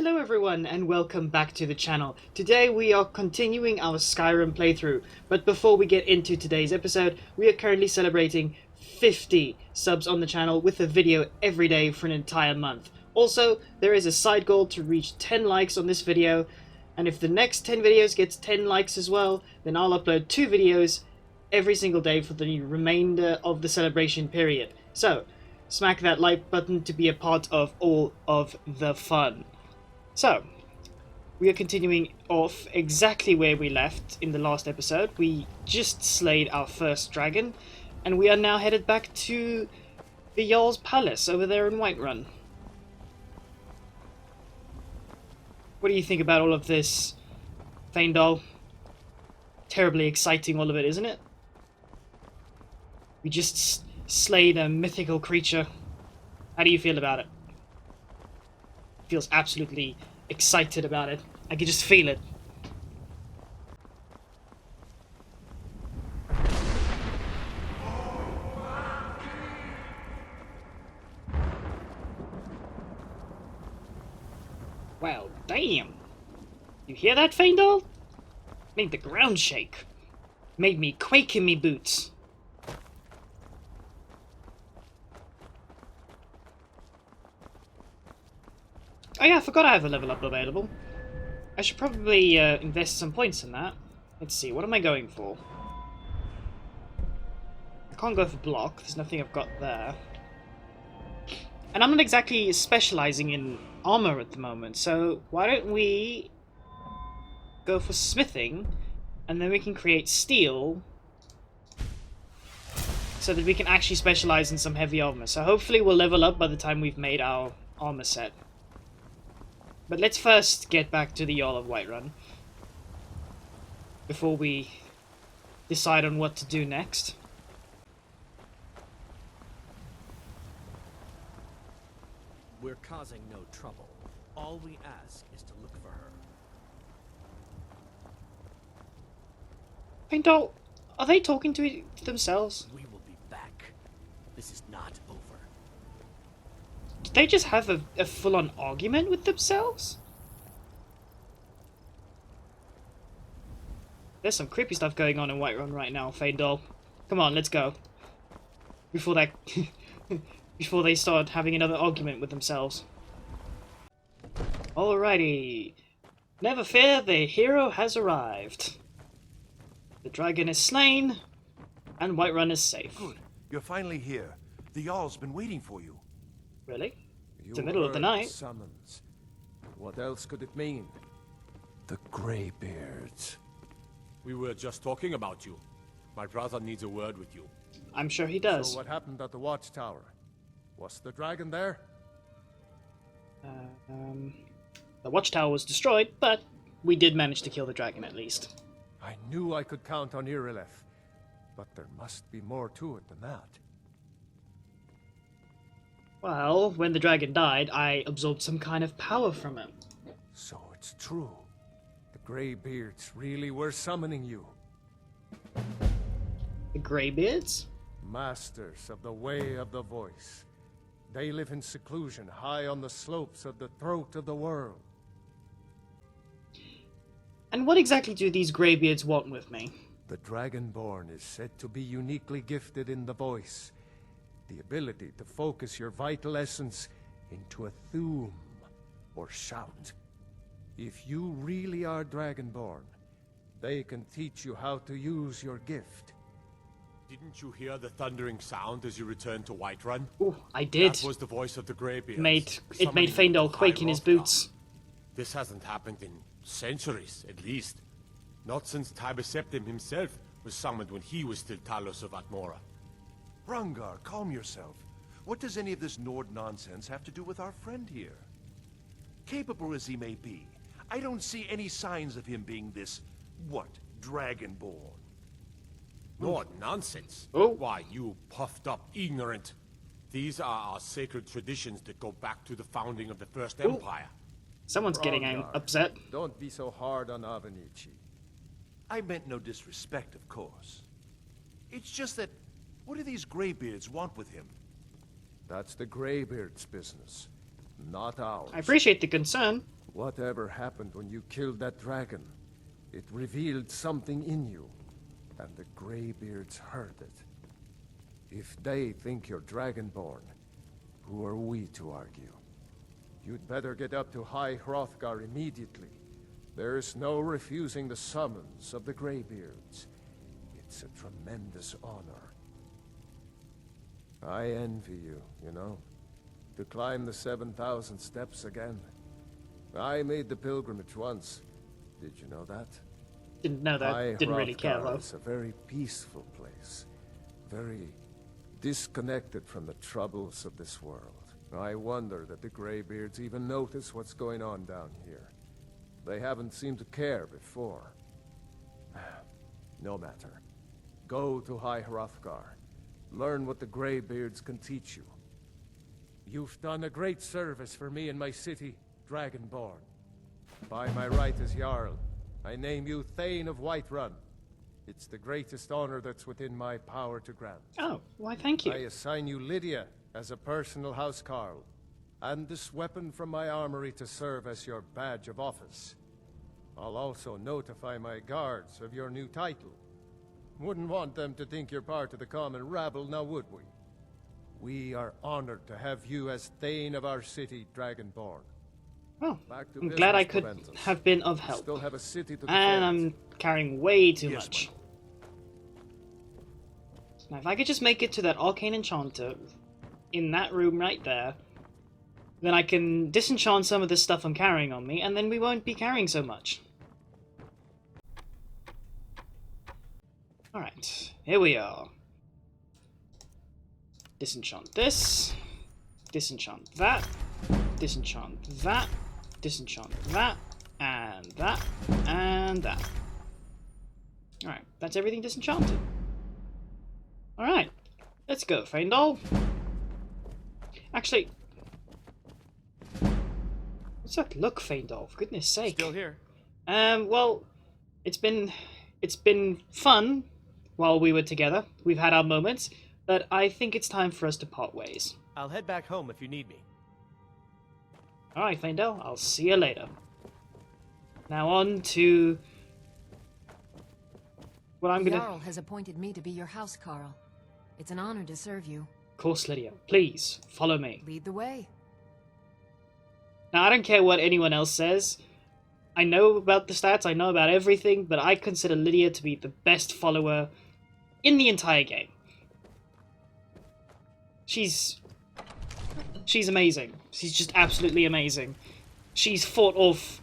Hello everyone and welcome back to the channel. Today we are continuing our Skyrim playthrough, but before we get into today's episode, we are currently celebrating 50 subs on the channel with a video every day for an entire month. Also, there is a side goal to reach 10 likes on this video, and if the next 10 videos gets 10 likes as well, then I'll upload 2 videos every single day for the remainder of the celebration period. So, smack that like button to be a part of all of the fun. So, we are continuing off exactly where we left in the last episode. We just slayed our first dragon, and we are now headed back to the Jarl's palace over there in Whiterun. What do you think about all of this, Feindal? Terribly exciting, all of it, isn't it? We just slayed a mythical creature. How do you feel about it? Feels absolutely excited about it. I can just feel it. Well, damn. You hear that, Feindal? Made the ground shake. Made me quake in me boots. Oh yeah, I forgot I have a level up available. I should probably invest some points in that. Let's see, what am I going for? I can't go for block, there's nothing I've got there. And I'm not exactly specializing in armor at the moment, so why don't we go for smithing, and then we can create steel, so that we can actually specialize in some heavy armor. So hopefully we'll level up by the time we've made our armor set. But let's first get back to the Jarl of Whiterun before we decide on what to do next. We're causing no trouble. All we ask is to look for her. Feindal, are they talking to themselves? We will be back. This is not over. Did they just have a full-on argument with themselves? There's some creepy stuff going on in Whiterun right now, Feindal. Come on, let's go. Before that... before they start having another argument with themselves. Alrighty. Never fear, the hero has arrived. The dragon is slain, and Whiterun is safe. Good. You're finally here. The Jarl's been waiting for you. Really? It's the middle of the night. Summons. What else could it mean? The Greybeards. We were just talking about you. My brother needs a word with you. I'm sure he does. So what happened at the watchtower? Was the dragon there? The watchtower was destroyed, but we did manage to kill the dragon at least. I knew I could count on Irileth, but there must be more to it than that. Well, when the dragon died, I absorbed some kind of power from him. So it's true. The Greybeards really were summoning you. The Greybeards? Masters of the way of the voice. They live in seclusion high on the slopes of the throat of the world. And what exactly do these Greybeards want with me? The Dragonborn is said to be uniquely gifted in the voice. The ability to focus your vital essence into a thum, or shout. If you really are Dragonborn, they can teach you how to use your gift. Didn't you hear the thundering sound as you returned to Whiterun? Ooh, I did. That was the voice of the Greybeards. It made Feindal quake in his boots. This hasn't happened in centuries, at least. Not since Tiber Septim himself was summoned when he was still Talos of Atmora. Rungar, calm yourself. What does any of this Nord nonsense have to do with our friend here? Capable as he may be, I don't see any signs of him being this, Dragonborn. Nord nonsense. Oh. Why, you puffed up ignorant. These are our sacred traditions that go back to the founding of the First Empire. Someone's getting Rungar, upset. Don't be so hard on Avenici. I meant no disrespect, of course. It's just that, what do these Greybeards want with him? That's the Greybeards' business, not ours. I appreciate the concern. Whatever happened when you killed that dragon, it revealed something in you, and the Greybeards heard it. If they think you're Dragonborn, who are we to argue? You'd better get up to High Hrothgar immediately. There's no refusing the summons of the Greybeards. It's a tremendous honor. I envy you, you know, to climb the 7,000 steps again. I made the pilgrimage once. Did you know that? Didn't know that. High Didn't really care Hrothgar though. is a very peaceful place. Very disconnected from the troubles of this world. I wonder that the Greybeards even notice what's going on down here. They haven't seemed to care before. No matter. Go to High Hrothgar. Learn what the Greybeards can teach you. You've done a great service for me and my city, Dragonborn. By my right as Jarl, I name you Thane of Whiterun. It's the greatest honor that's within my power to grant. Oh, why thank you. I assign you Lydia as a personal housecarl, and this weapon from my armory to serve as your badge of office. I'll also notify my guards of your new title. Wouldn't want them to think you're part of the common rabble, now would we? We are honored to have you as Thane of our city, Dragonborn. Oh, Back to I'm business, glad I could Proventus. have been of We help. still have a city to And defend. I'm carrying way too Yes, much. Now, if I could just make it to that arcane enchanter in that room right there, then I can disenchant some of the stuff I'm carrying on me, and then we won't be carrying so much. Alright, here we are. Disenchant this. Disenchant that. Disenchant that. Disenchant that. And that. And that. Alright, that's everything disenchanted. Alright, let's go, Feindal. Actually, what's that look, Feindal? For goodness sake. Still here. Well, it's been fun while we were together. We've had our moments, but I think it's time for us to part ways. I'll head back home if you need me. Alright, Feindal, I'll see you later. Now on to what I'm gonna... Jarl has appointed me to be your house, Carl. It's an honor to serve you. Of course, Lydia. Please, follow me. Lead the way. Now, I don't care what anyone else says. I know about the stats, I know about everything, but I consider Lydia to be the best follower in the entire game. She's amazing. She's just absolutely amazing. She's fought off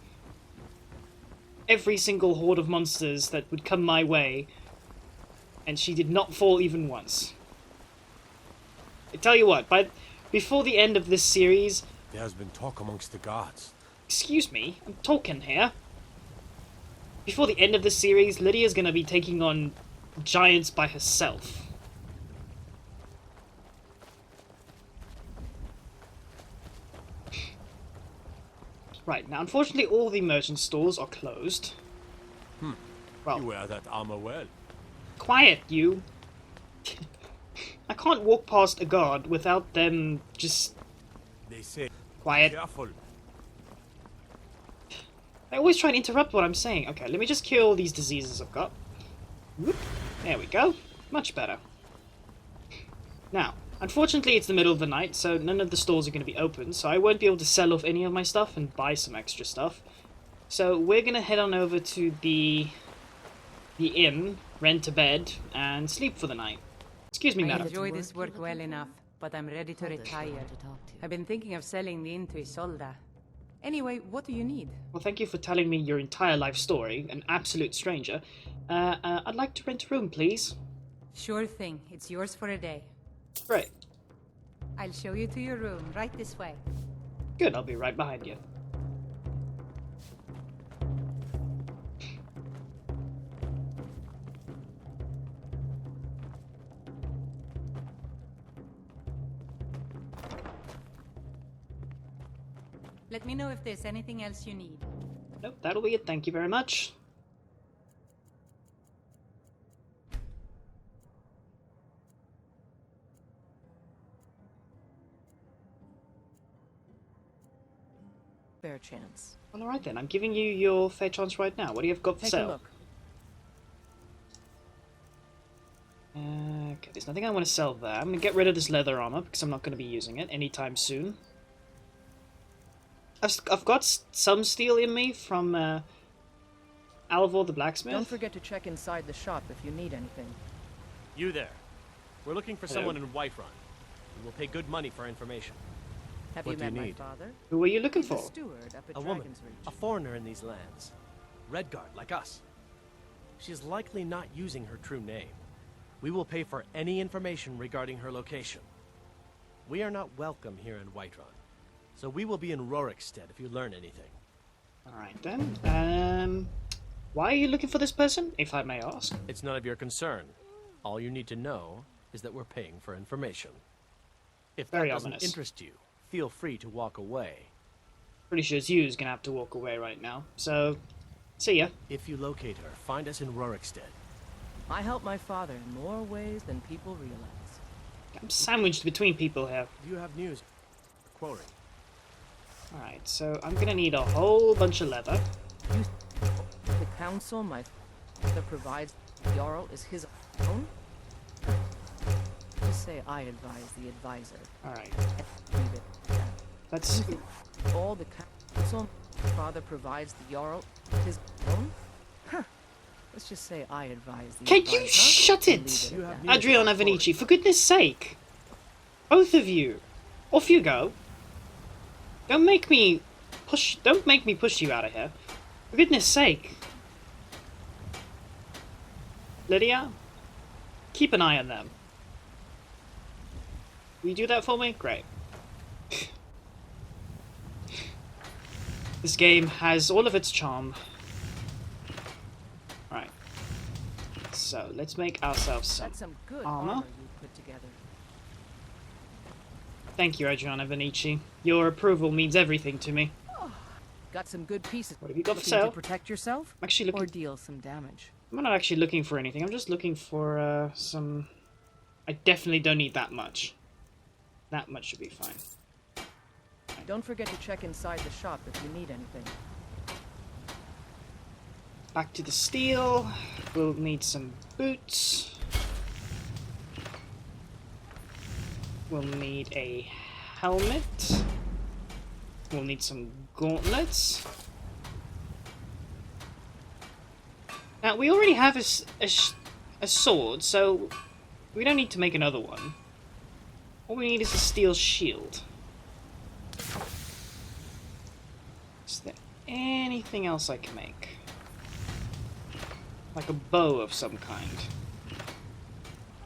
every single horde of monsters that would come my way, and she did not fall even once. I tell you what, before the end of this series... There has been talk amongst the guards. Excuse me, I'm talking here. Before the end of this series, Lydia's gonna be taking on giants by herself. Right, now unfortunately all the merchant stores are closed. Well, You wear that armor well. quiet, you! I can't walk past a guard without them just... They say, Quiet. careful. They always try and interrupt what I'm saying. Okay, let me just cure all these diseases I've got. Whoop. There we go. Much better. Now, unfortunately it's the middle of the night, so none of the stores are going to be open, so I won't be able to sell off any of my stuff and buy some extra stuff. So we're going to head on over to the inn, rent a bed, and sleep for the night. Excuse me, I madam. enjoy enjoy this this work well enough, but I'm ready to retire. I've been thinking of selling the inn to Isolda. Anyway, what do you need? Well, thank you for telling me your entire life story, an absolute stranger. I'd like to rent a room, please. Sure thing. It's yours for a day. Great. I'll show you to your room, right this way. Good, I'll be right behind you. Let me know if there's anything else you need. Nope, that'll be it. Thank you very much. fair chance. Well, alright then. I'm giving you your fair chance right now. What do you have got for Take sale? a look. Okay, there's nothing I want to sell there. I'm going to get rid of this leather armor because I'm not going to be using it anytime soon. I've got some steel in me from Alvor the blacksmith. Don't forget to check inside the shop if you need anything. You there. We're looking for Hello. someone in Whiterun. We will pay good money for information. Have What you do you met my need? father? Who are you looking He's a for? steward up at A woman. Dragon's Reach. A foreigner in these lands. Redguard, like us. She's likely not using her true name. We will pay for any information regarding her location. We are not welcome here in Whiterun, so we will be in Rorikstead if you learn anything. Alright then. Why are you looking for this person, if I may ask? It's none of your concern. All you need to know is that we're paying for information. If that Very doesn't ominous. interest you, feel free to walk away. Pretty sure it's you who's going to have to walk away right now. So, see ya. If you locate her, find us in Rorikstead. I help my father in more ways than people realize. I'm sandwiched between people here. Do you have news? Quarry. Alright, so I'm going to need a whole bunch of leather. The counsel my father provides jarl is his own? Just say I advise the advisor. Alright, Leave it at that. let's... All the counsel my father provides the jarl is his own? Huh. Let's just say I advise the Can advisor. you shut and it? leave You at have that. Adriana Vinici, for goodness sake! Both of you! Off you go! Don't make me push you out of here. For goodness sake! Lydia? Keep an eye on them. Will you do that for me? Great. This game has all of its charm. Right. So, let's make ourselves some That's some good armor. armor you put together. Thank you, Adriana Vinici. Your approval means everything to me. Got some good pieces. What have you got for Looking sale? to protect yourself I'm actually or looking... deal some damage. I'm not actually looking for anything. I'm just looking for some... I definitely don't need that much. That much should be fine. Don't forget to check inside the shop if you need anything. Back to the steel. We'll need some boots. We'll need a helmet. We'll need some gauntlets. Now, we already have a sword, so we don't need to make another one. All we need is a steel shield. Is there anything else I can make? Like a bow of some kind?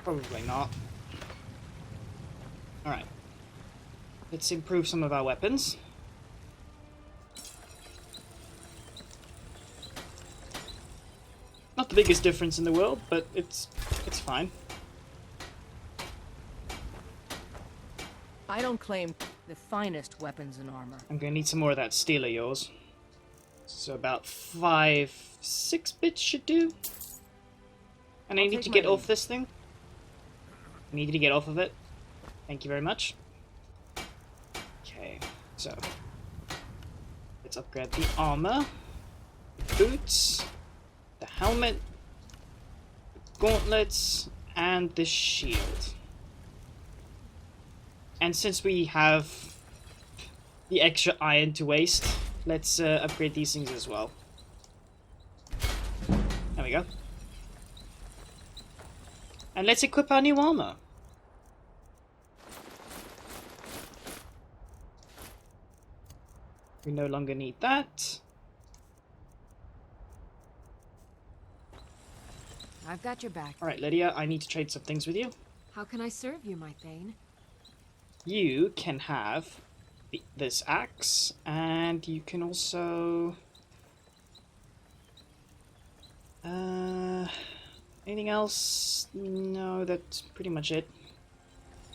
Probably not. Alright. Let's improve some of our weapons. Not the biggest difference in the world, but it's fine. I don't claim the finest weapons and armor. I'm gonna need some more of that steel of yours. So about 6 bits should do. And I I'll need take to my get off lead. this thing. I need to get off of it. Thank you very much. Okay, so let's upgrade the armor, the boots, the helmet, the gauntlets, and the shield. And since we have the extra iron to waste, let's upgrade these things as well. There we go. And let's equip our new armor. We no longer need that. I've got your back. Alright, Lydia, I need to trade some things with you. How can I serve you, my Thane? You can have this axe, and you can also... anything else? No, that's pretty much it.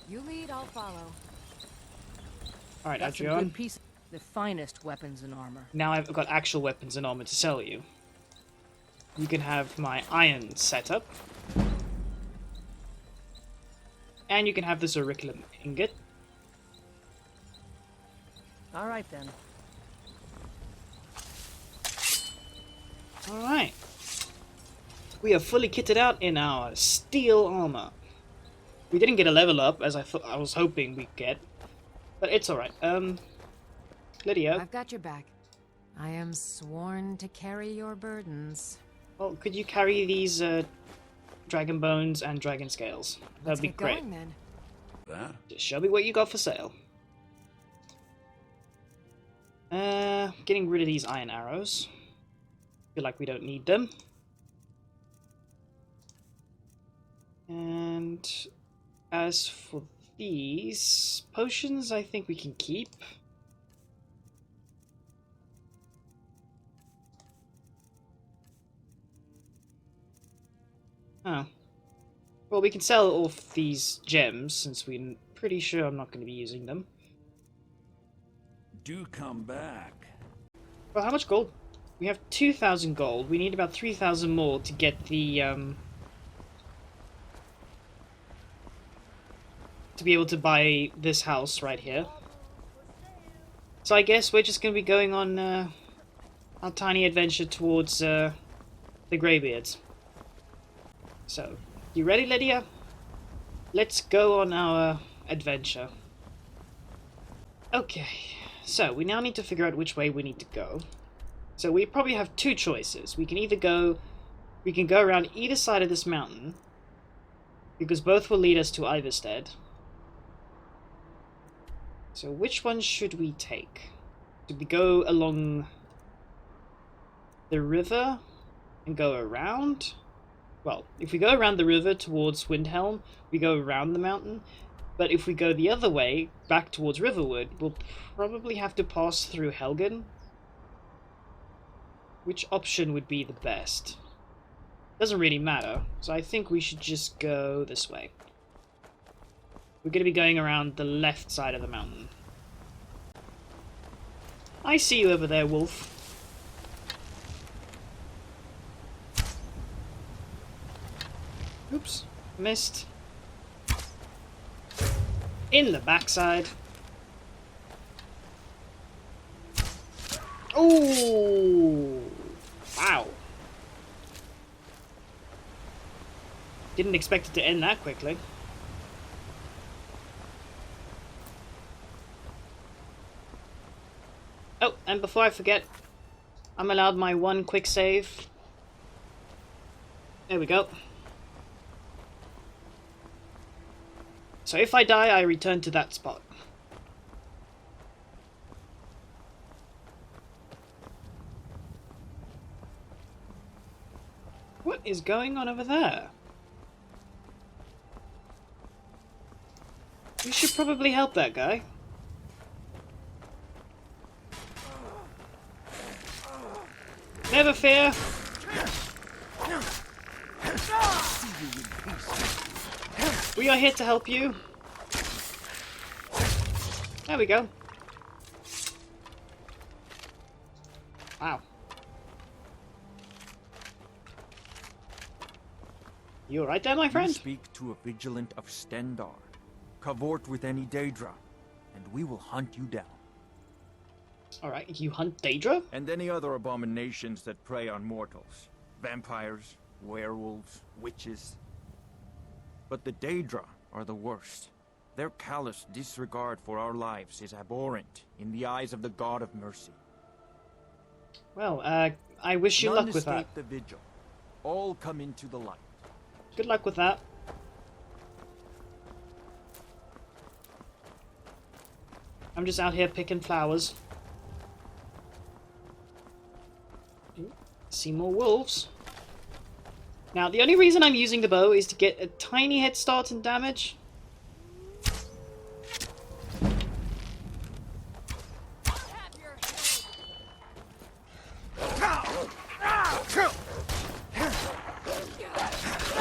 You lead, I'll follow. Alright, Got some Adrian. good pieces. The finest weapons and armor. Now I've got actual weapons and armor to sell you. You can have my iron setup. And you can have this auriculum ingot. All right then. Alright. We are fully kitted out in our steel armor. We didn't get a level up, as I was hoping we'd get. But it's alright. Lydia. I've got your back. I am sworn to carry your burdens. Well, could you carry these dragon bones and dragon scales? That'd be Get great. going, then. That? Just show me what you got for sale. Getting rid of these iron arrows. Feel like we don't need them. And as for these potions, I think we can keep. Oh. Well, we can sell off these gems, since we're pretty sure I'm not going to be using them. Do come back. Well, how much gold? We have 2,000 gold. We need about 3,000 more to get the, to be able to buy this house right here. So I guess we're just going to be going on, our tiny adventure towards, the Greybeards. So, you ready, Lydia? Let's go on our adventure. Okay, so we now need to figure out which way we need to go. So we probably have two choices. We can go around either side of this mountain, because both will lead us to Iverstead. So which one should we take? Do we go along the river and go around? Well, if we go around the river towards Windhelm, we go around the mountain. But if we go the other way, back towards Riverwood, we'll probably have to pass through Helgen. Which option would be the best? Doesn't really matter, so I think we should just go this way. We're going to be going around the left side of the mountain. I see you over there, wolf. Oops, missed. In the backside. Oh! Wow. Didn't expect it to end that quickly. Oh, and before I forget, I'm allowed my one quick save. There we go. So if I die, I return to that spot. What is going on over there? We should probably help that guy. Never fear. We are here to help you. There we go. Wow. You alright there, my friend? You speak to a vigilant of Stendar. Cavort with any Daedra, and we will hunt you down. Alright, you hunt Daedra? And any other abominations that prey on mortals. Vampires, werewolves, witches. But the Daedra are the worst. Their callous disregard for our lives is abhorrent in the eyes of the God of Mercy. Well, I wish you None luck with that. escape the vigil. All come into the light. Good luck with that. I'm just out here picking flowers. See more wolves. Now, the only reason I'm using the bow is to get a tiny head start in damage.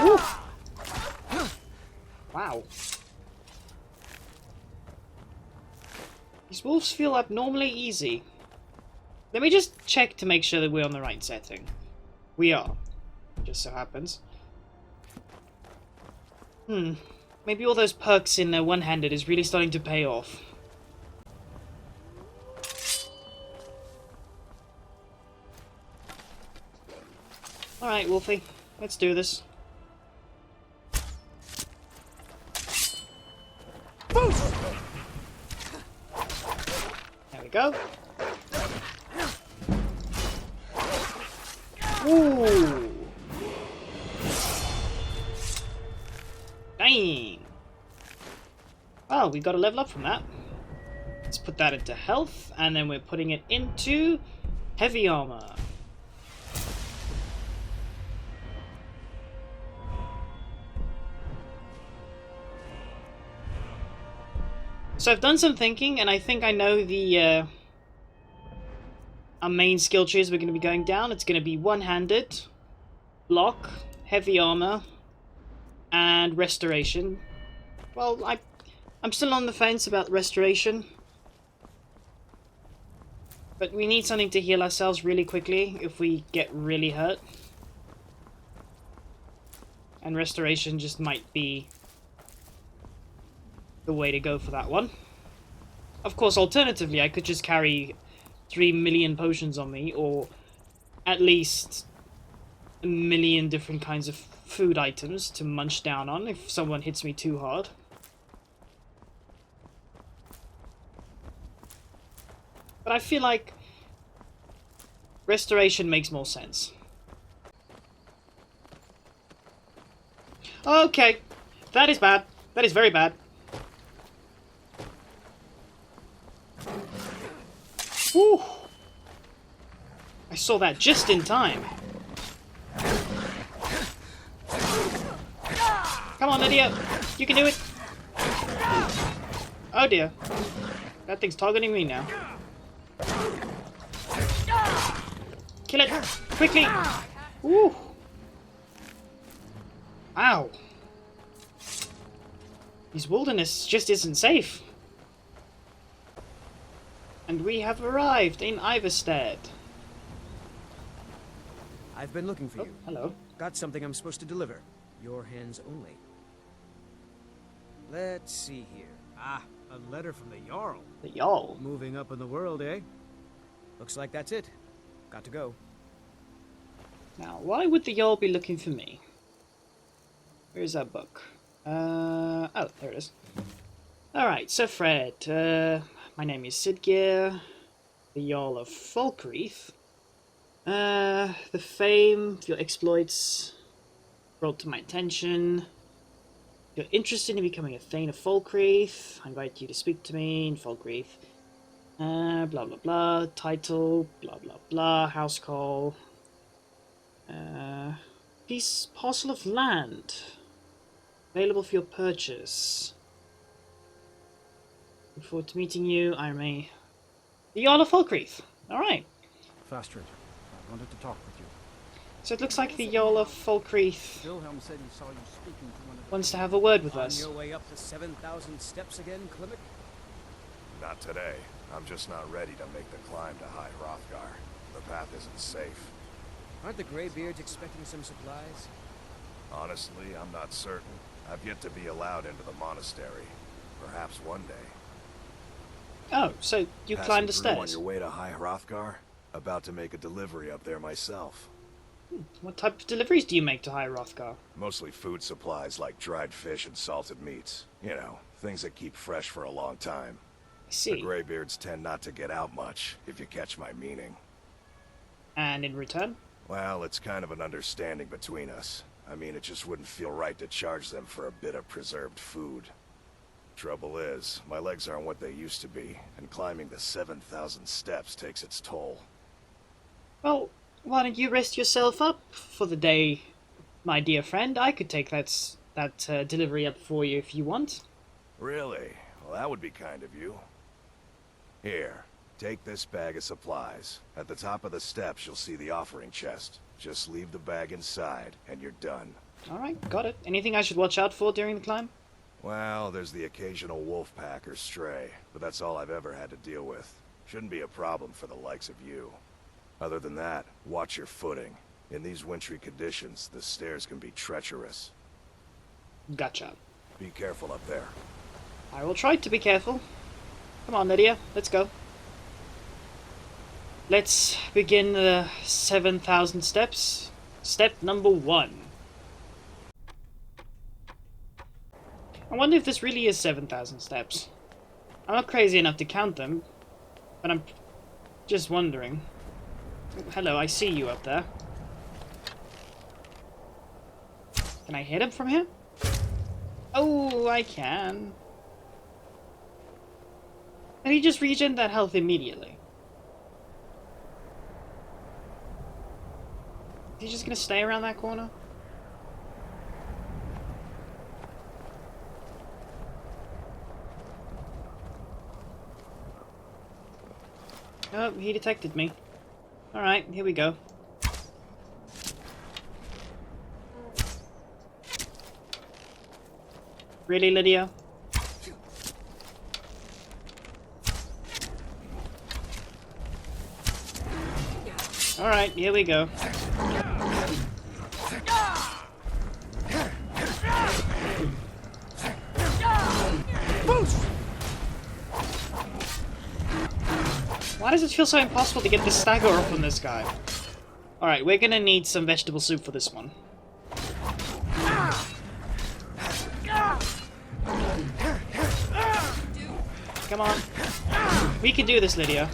Ooh. Wow. These wolves feel abnormally easy. Let me just check to make sure that we're on the right setting. We are. Just so happens. Maybe all those perks in one-handed is really starting to pay off. Alright, Wolfie. Let's do this. There we go. Ooh! Dang! Well, we got a level up from that. Let's put that into health, and then we're putting it into heavy armor. So I've done some thinking, and I think I know the our main skill trees we're going to be going down. It's going to be one-handed, block, heavy armor, and restoration. Well, I'm still on the fence about restoration. But we need something to heal ourselves really quickly if we get really hurt. And restoration just might be the way to go for that one. Of course, alternatively, I could just carry 3 million potions on me, or at least 1 million different kinds of food items to munch down on if someone hits me too hard. But I feel like restoration makes more sense. Okay, that is bad. That is very bad. Whew. I saw that just in time. Come on, Lydia. You can do it. Oh dear. That thing's targeting me now. Kill it! Quickly! Woo! Ow. This wilderness just isn't safe. And we have arrived in Iverstead. I've been looking for you. Hello. Got something I'm supposed to deliver. Your hands only. Let's see here. Ah, a letter from the Jarl. The Jarl? Moving up in the world, eh? Looks like that's it. Got to go. Now, why would the Jarl be looking for me? Where's that book? Oh, there it is. Alright, so Fred, my name is Sidgeir, the Jarl of Falkreath. The fame of your exploits brought to my attention. You're interested in becoming a Thane of Falkreath. I invite you to speak to me in Falkreath. Blah blah blah. Title, blah blah blah. House call. Parcel of land. Available for your purchase. Look forward to meeting you. I remain the Jarl of Falkreath. Alright. Fastrid, I wanted to talk with you. So it looks like the Jarl of Falkreath Wilhelm said he saw you speaking to one of the... wants to have a word with On us. your way up the 7,000 steps again, Klimek? Not today. I'm just not ready to make the climb to High Hrothgar. The path isn't safe. Aren't the Greybeards expecting some supplies? Honestly, I'm not certain. I've yet to be allowed into the monastery. Perhaps one day. Oh, so you climbed the Passing through stairs. on your way to High Hrothgar? About to make a delivery up there myself. What type of deliveries do you make to High Hrothgar? Mostly food supplies like dried fish and salted meats. You know, things that keep fresh for a long time. I see. The Greybeards tend not to get out much, if you catch my meaning. And in return? Well, it's kind of an understanding between us. I mean, it just wouldn't feel right to charge them for a bit of preserved food. Trouble is, my legs aren't what they used to be, and climbing the 7,000 steps takes its toll. Well, why don't you rest yourself up for the day, my dear friend? I could take that delivery up for you if you want. Really? Well, that would be kind of you. Here, take this bag of supplies. At the top of the steps, you'll see the offering chest. Just leave the bag inside, and you're done. Alright, got it. Anything I should watch out for during the climb? Well, there's the occasional wolf pack or stray, but that's all I've ever had to deal with. Shouldn't be a problem for the likes of you. Other than that, watch your footing. In these wintry conditions, the stairs can be treacherous. Gotcha. Be careful up there. I will try to be careful. Come on, Lydia. Let's go. Let's begin the 7,000 steps. Step number 1. I wonder if this really is 7,000 steps. I'm not crazy enough to count them, but I'm just wondering. Hello, I see you up there. Can I hit him from here? Oh, I can. And he just regen that health immediately. Is he just gonna stay around that corner? Oh, he detected me. Alright, here we go. Really, Lydia? Alright, here we go. Why does it feel so impossible to get the stagger off on this guy? Alright, we're gonna need some vegetable soup for this one. Come on. We can do this, Lydia.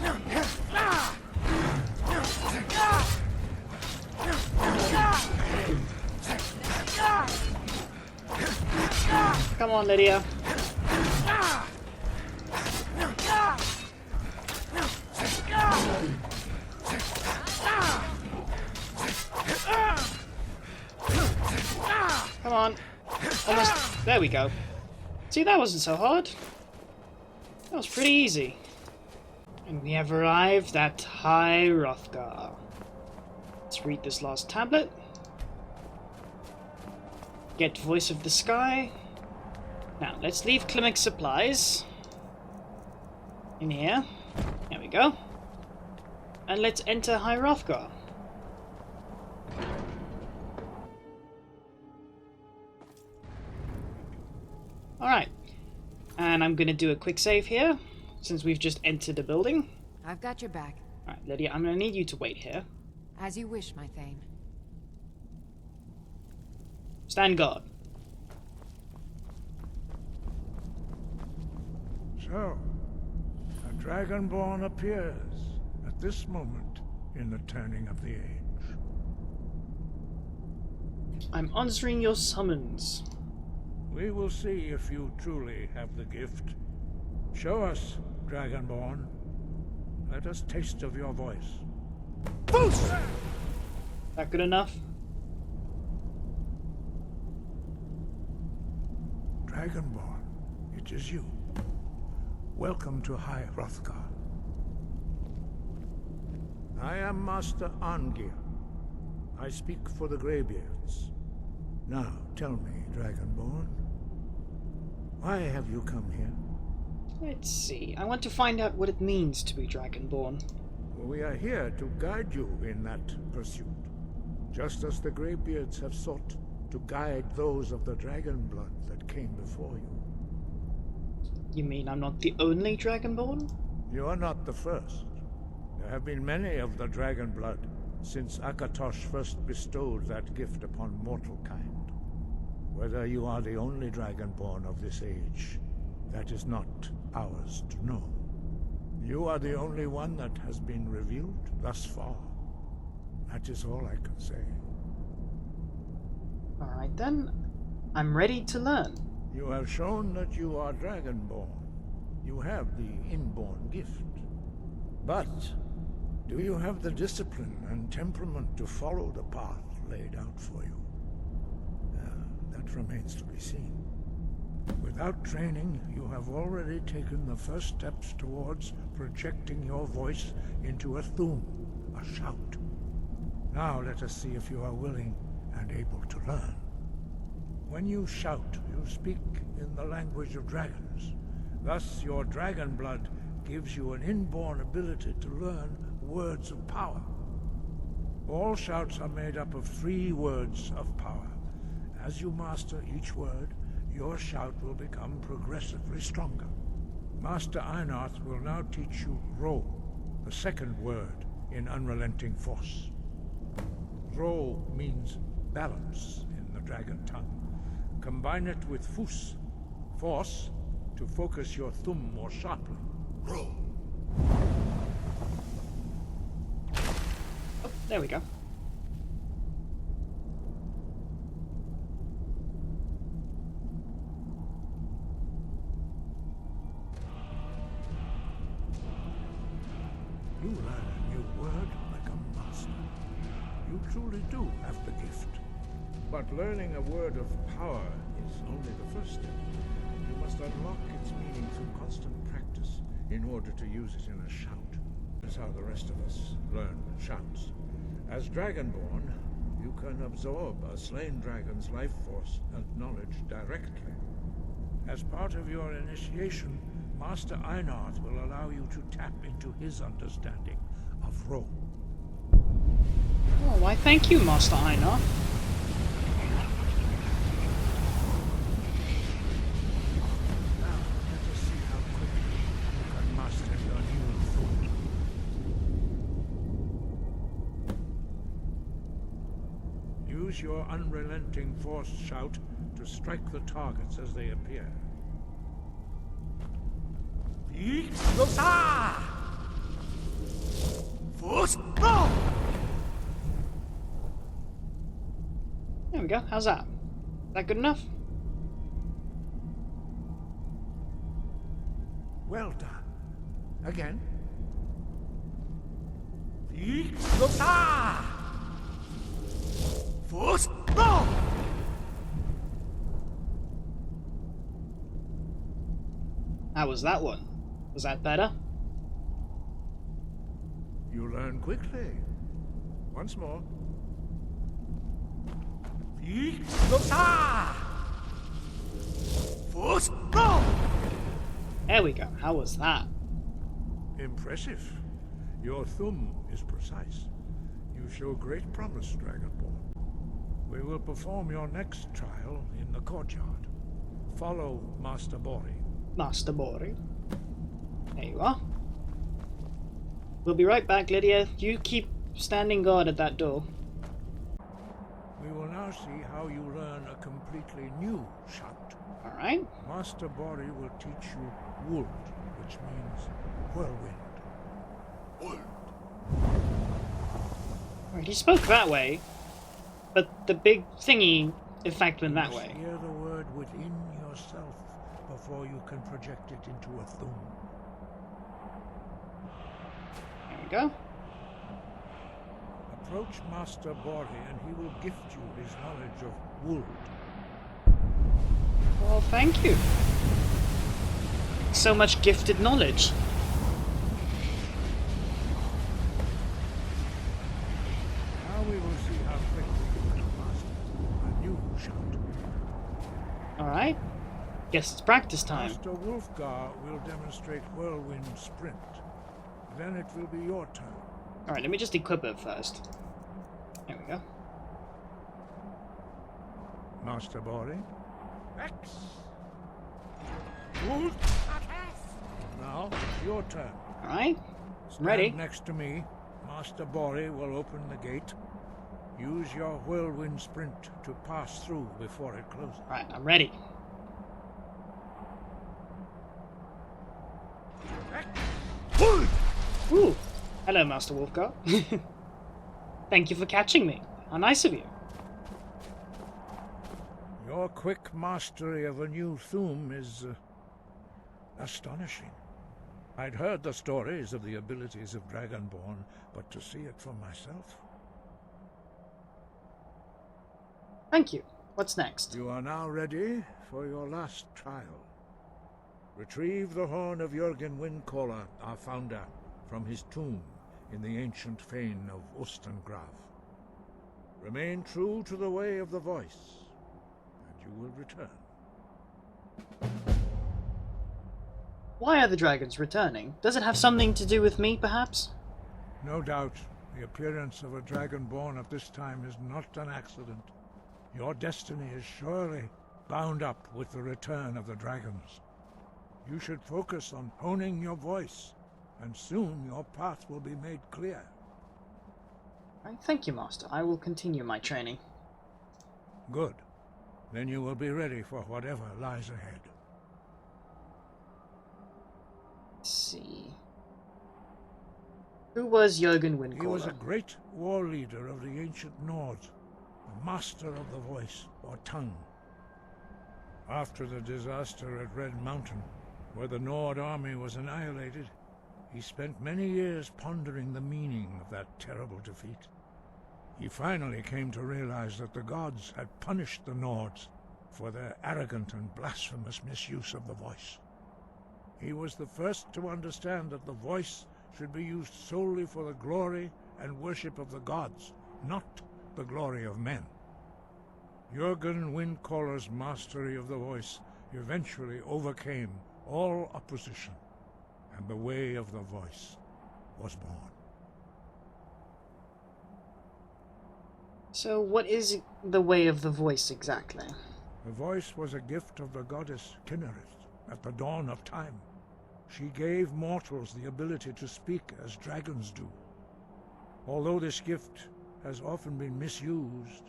Come on, Lydia. Come on. Almost. There we go. See, that wasn't so hard. That was pretty easy. And we have arrived at High Hrothgar. Let's read this last tablet. Get Voice of the Sky. Now, let's leave Klimek supplies in here. There we go. And let's enter High Hrothgar. Alright. And I'm going to do a quick save here, since we've just entered the building. I've got your back. Alright, Lydia, I'm going to need you to wait here. As you wish, my Thane. Stand guard. So, a Dragonborn appears at this moment in the turning of the age. I'm answering your summons. We will see if you truly have the gift. Show us, Dragonborn. Let us taste of your voice. Boost! That good enough? Dragonborn, it is you. Welcome to High Hrothgar. I am Master Arngir. I speak for the Greybeards. Now, tell me, Dragonborn, why have you come here? Let's see. I want to find out what it means to be Dragonborn. We are here to guide you in that pursuit, just as the Greybeards have sought to guide those of the dragon blood that came before you. You mean I'm not the only Dragonborn? You are not the first. There have been many of the dragon blood since Akatosh first bestowed that gift upon mortal kind. Whether you are the only Dragonborn of this age, that is not ours to know. You are the only one that has been revealed thus far. That is all I can say. Alright then. I'm ready to learn. You have shown that you are Dragonborn. You have the inborn gift. But do you have the discipline and temperament to follow the path laid out for you? That remains to be seen. Without training, you have already taken the first steps towards projecting your voice into a thum, a shout. Now let us see if you are willing and able to learn. When you shout, you speak in the language of dragons. Thus, your dragon blood gives you an inborn ability to learn words of power. All shouts are made up of 3 words of power. As you master each word, your shout will become progressively stronger. Master Einarth will now teach you Ro, the second word in Unrelenting Force. Ro means balance in the dragon tongue. Combine it with fus, force, to focus your thumb more sharply. Ro. Oh, there we go. You learn a new word like a master. You truly do have the gift. But learning a word of power is only the first step. You must unlock its meaning through constant practice in order to use it in a shout. That's how the rest of us learn shouts. As Dragonborn, you can absorb a slain dragon's life force and knowledge directly. As part of your initiation, Master Einarth will allow you to tap into his understanding of Ro. Oh, why thank you, Master Einarth. Now, let us see how quickly you can master your new form. Use your unrelenting force shout to strike the targets as they appear. There we go. How's that? Is that good enough? Well done. Again. How was that one? Was that better? You learn quickly. Once more. There we go. How was that? Impressive. Your thumb is precise. You show great promise, Dragonborn. We will perform your next trial in the courtyard. Follow Master Bori. Master Bori. There you are. We'll be right back, Lydia. You keep standing guard at that door. We will now see how you learn a completely new shout. Alright. Master Bori will teach you Wold, which means whirlwind. Alright, he spoke that way, but the big thingy effect went that way. Hear the word within yourself before you can project it into a thum. There we go. Approach Master Bori and he will gift you his knowledge of Wold. Well, thank you. So much gifted knowledge. Now we will see how quickly you can master a new shout. Alright. Guess it's practice time. Master Wolfgar will demonstrate Whirlwind Sprint. Then it will be your turn. Alright, let me just equip it first. There we go. Master Bori. X. Now, your turn. Alright. Stand Ready. next to me. Master Bori will open the gate. Use your whirlwind sprint to pass through before it closes. Alright, I'm ready. Ooh! Hello, Master Wolfgar. Thank you for catching me. How nice of you. Your quick mastery of a new thum is astonishing. I'd heard the stories of the abilities of Dragonborn, but to see it for myself... Thank you. What's next? You are now ready for your last trial. Retrieve the horn of Jürgen Windcaller, our founder, from his tomb in the ancient fane of Ostengrav. Remain true to the way of the voice, and you will return. Why are the dragons returning? Does it have something to do with me, perhaps? No doubt, the appearance of a dragonborn at this time is not an accident. Your destiny is surely bound up with the return of the dragons. You should focus on honing your voice, and soon your path will be made clear. Right, thank you, Master. I will continue my training. Good. Then you will be ready for whatever lies ahead. Let's see. Who was Jürgen Windcaller? He was a great war leader of the ancient Nords, a master of the voice, or tongue. After the disaster at Red Mountain, where the Nord army was annihilated, he spent many years pondering the meaning of that terrible defeat. He finally came to realize that the gods had punished the Nords for their arrogant and blasphemous misuse of the voice. He was the first to understand that the voice should be used solely for the glory and worship of the gods, not the glory of men. Jürgen Windcaller's mastery of the voice eventually overcame all opposition, and the way of the voice was born. So what is the way of the voice exactly? The voice was a gift of the goddess Kinnereth at the dawn of time. She gave mortals the ability to speak as dragons do. Although this gift has often been misused,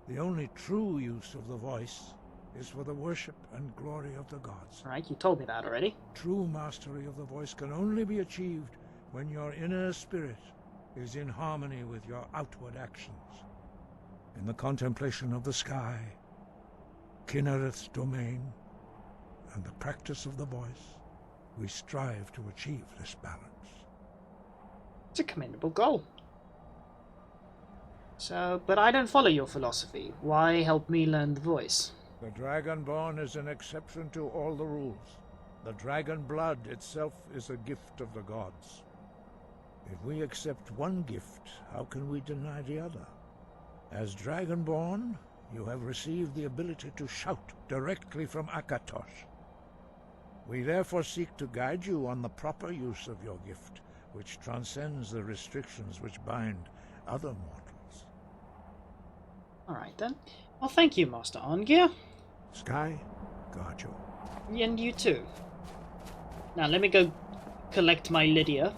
the only true use of the voice is for the worship and glory of the gods. Right, you told me that already. True mastery of the voice can only be achieved when your inner spirit is in harmony with your outward actions. In the contemplation of the sky, Kinnereth's domain, and the practice of the voice, we strive to achieve this balance. It's a commendable goal. So, but I don't follow your philosophy. Why help me learn the voice? The Dragonborn is an exception to all the rules. The dragon blood itself is a gift of the gods. If we accept one gift, how can we deny the other? As Dragonborn, you have received the ability to shout directly from Akatosh. We therefore seek to guide you on the proper use of your gift, which transcends the restrictions which bind other mortals. Alright then. Well, thank you, Master Arngeir. Sky, guard you. And you too. Now let me go collect my Lydia.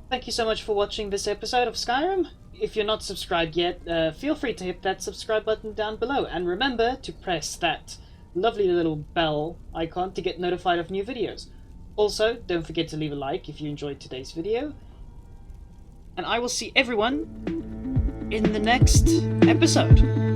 Thank you so much for watching this episode of Skyrim. If you're not subscribed yet, feel free to hit that subscribe button down below. And remember to press that lovely little bell icon to get notified of new videos. Also, don't forget to leave a like if you enjoyed today's video. And I will see everyone in the next episode.